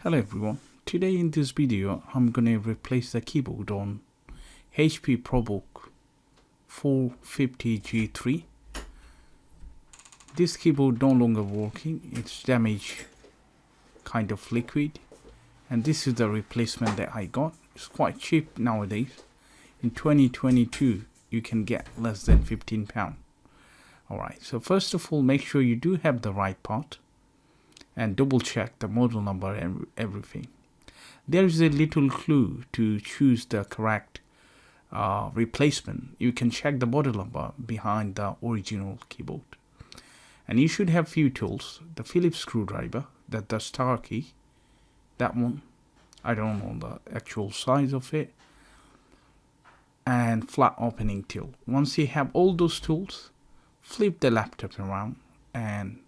Hello everyone, today in this video I'm going to replace the keyboard on HP ProBook 450G3. This keyboard no longer working, it's damaged kind of liquid, and this is the replacement that I got. It's quite cheap nowadays. In 2022 you can get less than £15. Alright, so first of all make sure you do have the right part and double check the model number and everything. There is a little clue to choose the correct replacement. You can check the model number behind the original keyboard. And you should have few tools: the Phillips screwdriver, the star key, that one, I don't know the actual size of it, and flat opening tool. Once you have all those tools, flip the laptop around and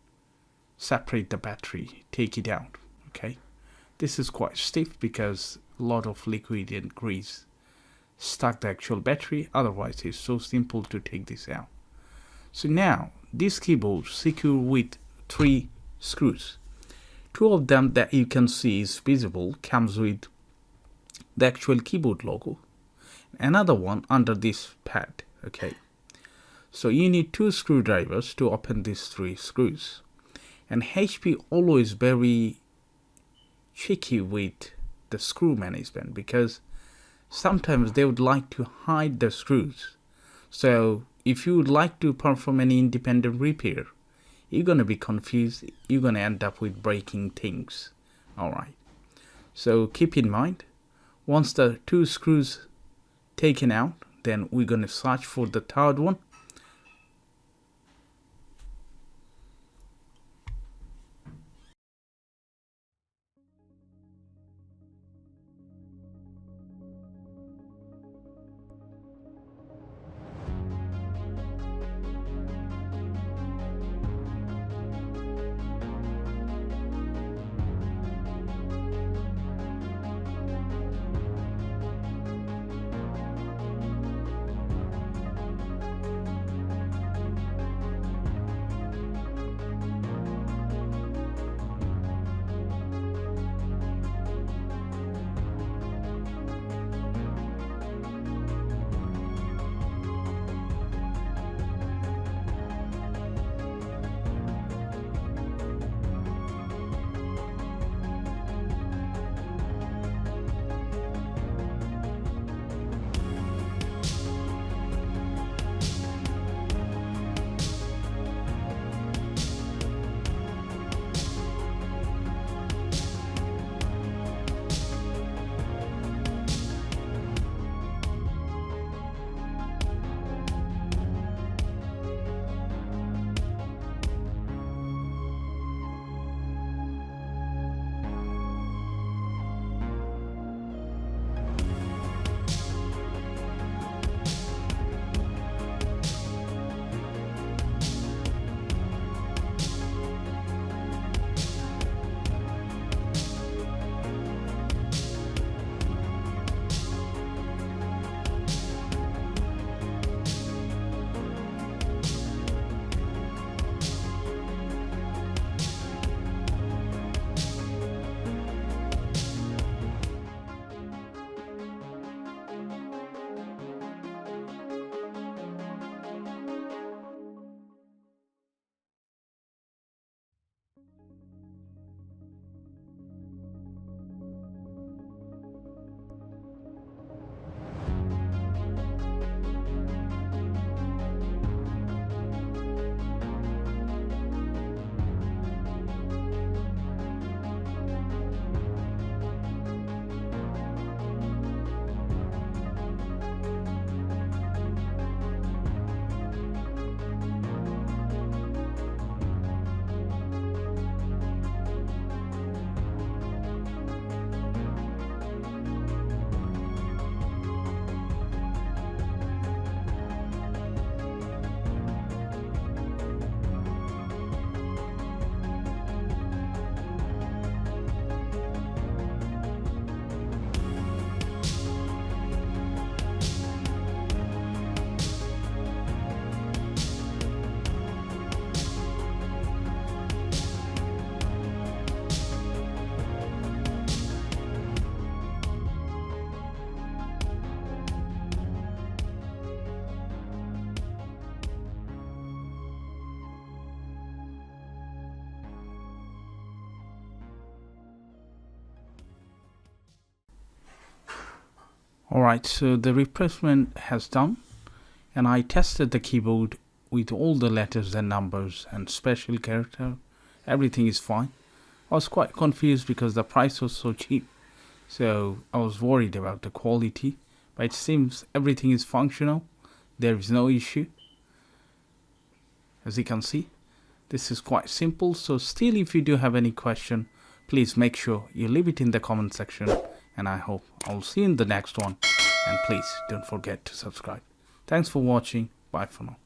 separate the battery, take it out. Okay, this is quite stiff because a lot of liquid and grease stuck the actual battery, otherwise it's so simple to take this out. So now this keyboard secure with 3 screws. 2 of them that you can see is visible, comes with the actual keyboard logo, another one under this pad. Okay, so you need 2 screwdrivers to open these 3 screws. And HP always very tricky with the screw management, because sometimes they would like to hide the screws. So if you would like to perform any independent repair, you're going to be confused, you're going to end up with breaking things. Alright, so keep in mind, once the 2 screws taken out, then we're going to search for the third one. Alright, so the replacement has done, and I tested the keyboard with all the letters and numbers and special character. Everything is fine. I was quite confused because the price was so cheap, so I was worried about the quality, but it seems everything is functional. There is no issue. As you can see, this is quite simple. So still, if you do have any question, please make sure you leave it in the comment section, and I hope I'll see you in the next one. And please don't forget to subscribe. Thanks for watching. Bye for now.